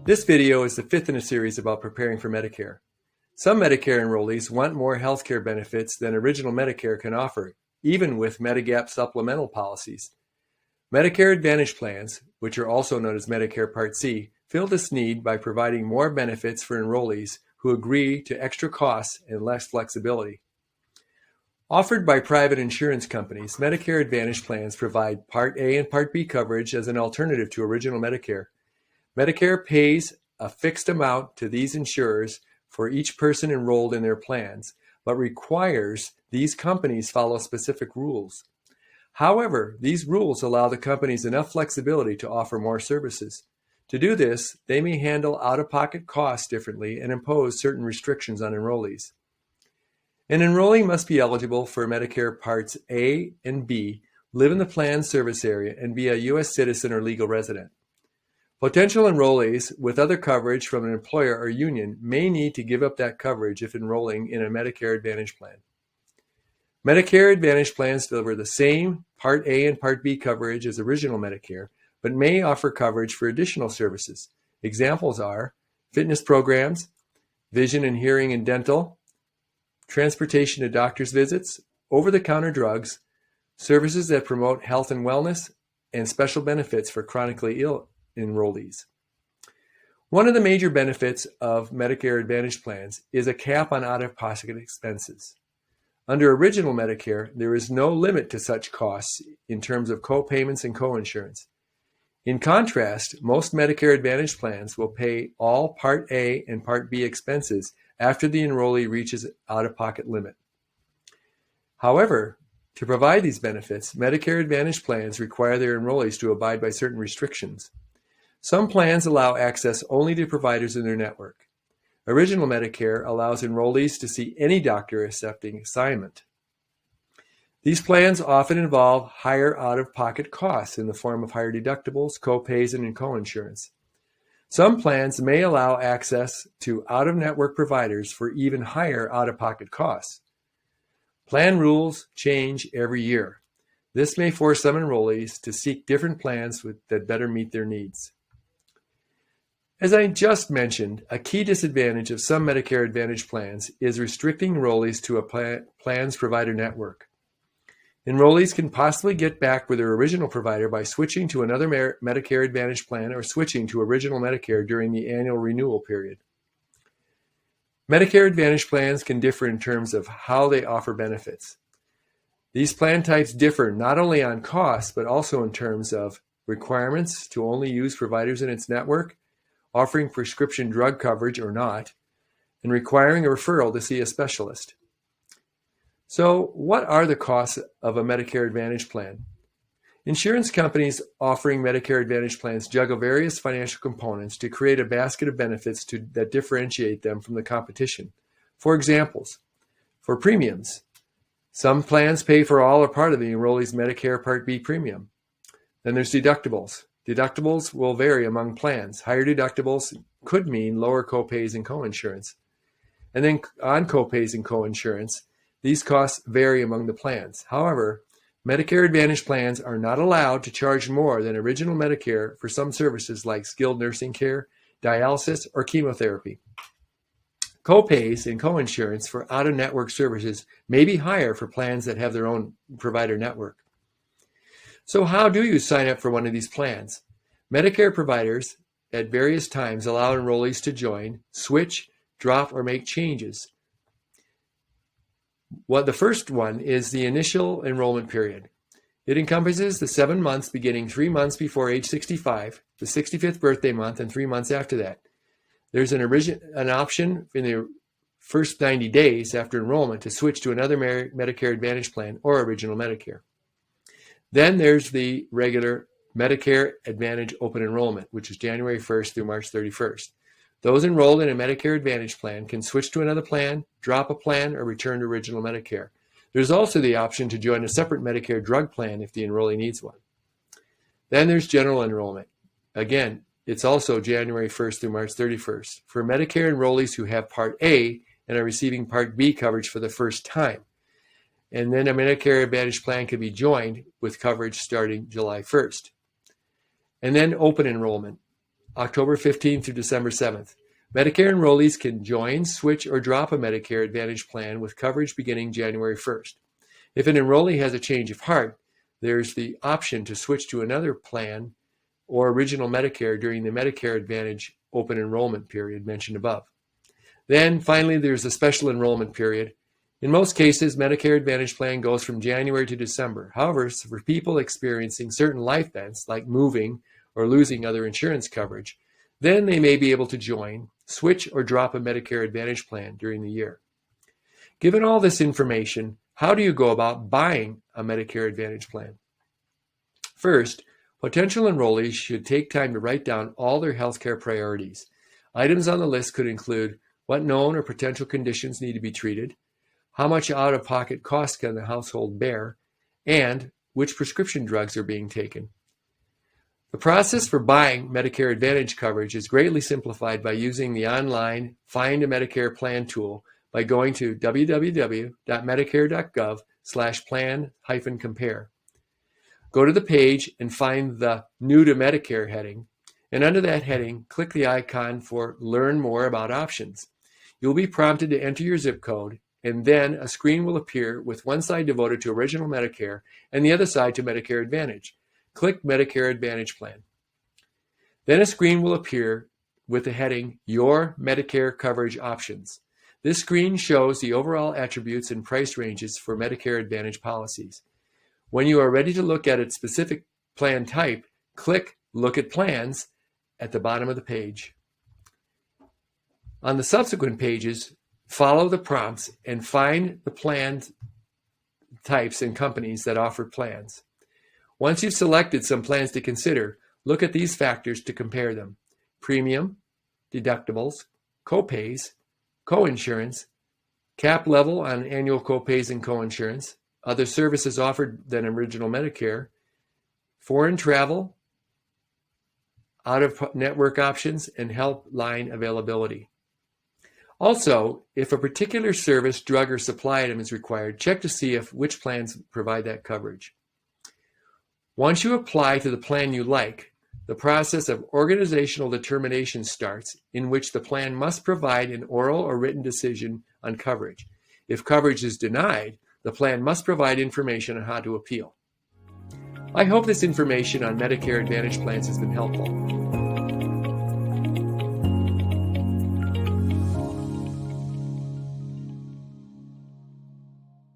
This video is the fifth in a series about preparing for Medicare. Some Medicare enrollees want more healthcare benefits than original Medicare can offer, even with Medigap supplemental policies. Medicare Advantage Plans, which are also known as Medicare Part C, fill this need by providing more benefits for enrollees who agree to extra costs and less flexibility. Offered by private insurance companies, Medicare Advantage Plans provide Part A and Part B coverage as an alternative to original Medicare. Medicare pays a fixed amount to these insurers for each person enrolled in their plans, but requires these companies follow specific rules. However, these rules allow the companies enough flexibility to offer more services. To do this, they may handle out-of-pocket costs differently and impose certain restrictions on enrollees. An enrollee must be eligible for Medicare Parts A and B, live in the plan service area, and be a U.S. citizen or legal resident. Potential enrollees with other coverage from an employer or union may need to give up that coverage if enrolling in a Medicare Advantage plan. Medicare Advantage plans deliver the same Part A and Part B coverage as original Medicare, but may offer coverage for additional services. Examples are fitness programs, vision and hearing and dental, transportation to doctor's visits, over-the-counter drugs, services that promote health and wellness, and special benefits for chronically ill enrollees. One of the major benefits of Medicare Advantage plans is a cap on out-of-pocket expenses. Under original Medicare, there is no limit to such costs in terms of co-payments and co-insurance. In contrast, most Medicare Advantage plans will pay all Part A and Part B expenses after the enrollee reaches out-of-pocket limit. However, to provide these benefits, Medicare Advantage plans require their enrollees to abide by certain restrictions. Some plans allow access only to providers in their network. Original Medicare allows enrollees to see any doctor accepting assignment. These plans often involve higher out-of-pocket costs in the form of higher deductibles, co-pays, and co-insurance. Some plans may allow access to out-of-network providers for even higher out-of-pocket costs. Plan rules change every year. This may force some enrollees to seek different plans that better meet their needs. As I just mentioned, a key disadvantage of some Medicare Advantage plans is restricting enrollees to a plan's provider network. Enrollees can possibly get back with their original provider by switching to another Medicare Advantage plan or switching to original Medicare during the annual renewal period. Medicare Advantage plans can differ in terms of how they offer benefits. These plan types differ not only on cost, but also in terms of requirements to only use providers in its network, offering prescription drug coverage or not, and requiring a referral to see a specialist. So, what are the costs of a Medicare Advantage plan? Insurance companies offering Medicare Advantage plans juggle various financial components to create a basket of benefits that differentiate them from the competition. For examples, for premiums, some plans pay for all or part of the enrollee's Medicare Part B premium. Then there's deductibles. Deductibles will vary among plans. Higher deductibles could mean lower copays and coinsurance. And then on copays and coinsurance, these costs vary among the plans. However, Medicare Advantage plans are not allowed to charge more than original Medicare for some services like skilled nursing care, dialysis, or chemotherapy. Copays and coinsurance for out-of-network services may be higher for plans that have their own provider network. So how do you sign up for one of these plans? Medicare providers at various times allow enrollees to join, switch, drop, or make changes. The first one is the initial enrollment period. It encompasses the 7 months beginning 3 months before age 65, the 65th birthday month, and 3 months after that. There's an option in the first 90 days after enrollment to switch to another Medicare Advantage plan or original Medicare. Then there's the regular Medicare Advantage Open Enrollment, which is January 1st through March 31st. Those enrolled in a Medicare Advantage plan can switch to another plan, drop a plan, or return to original Medicare. There's also the option to join a separate Medicare drug plan if the enrollee needs one. Then there's general enrollment. Again, it's also January 1st through March 31st for Medicare enrollees who have Part A and are receiving Part B coverage for the first time. And then a Medicare Advantage plan can be joined with coverage starting July 1st. And then open enrollment. October 15th through December 7th. Medicare enrollees can join, switch, or drop a Medicare Advantage plan with coverage beginning January 1st. If an enrollee has a change of heart, there's the option to switch to another plan or original Medicare during the Medicare Advantage open enrollment period mentioned above. Then finally, there's a special enrollment period. In most cases, Medicare Advantage plan goes from January to December. However, for people experiencing certain life events like moving or losing other insurance coverage, then they may be able to join, switch, or drop a Medicare Advantage plan during the year. Given all this information, how do you go about buying a Medicare Advantage plan? First, potential enrollees should take time to write down all their healthcare priorities. Items on the list could include what known or potential conditions need to be treated, how much out-of-pocket costs can the household bear, and which prescription drugs are being taken. The process for buying Medicare Advantage coverage is greatly simplified by using the online Find a Medicare Plan tool by going to www.medicare.gov/plan-compare. Go to the page and find the New to Medicare heading, and under that heading, click the icon for Learn More About Options. You'll be prompted to enter your zip code, and then a screen will appear with one side devoted to Original Medicare and the other side to Medicare Advantage. Click Medicare Advantage Plan. Then a screen will appear with the heading Your Medicare Coverage Options. This screen shows the overall attributes and price ranges for Medicare Advantage policies. When you are ready to look at its specific plan type, click Look at Plans at the bottom of the page. On the subsequent pages, follow the prompts and find the plan types and companies that offer plans. Once you've selected some plans to consider, look at these factors to compare them: premium, deductibles, copays, coinsurance, cap level on annual copays and coinsurance, other services offered than Original Medicare, foreign travel, out-of-network options, and helpline availability. Also, if a particular service, drug, or supply item is required, check to see which plans provide that coverage. Once you apply to the plan you like, the process of organizational determination starts, in which the plan must provide an oral or written decision on coverage. If coverage is denied, the plan must provide information on how to appeal. I hope this information on Medicare Advantage plans has been helpful.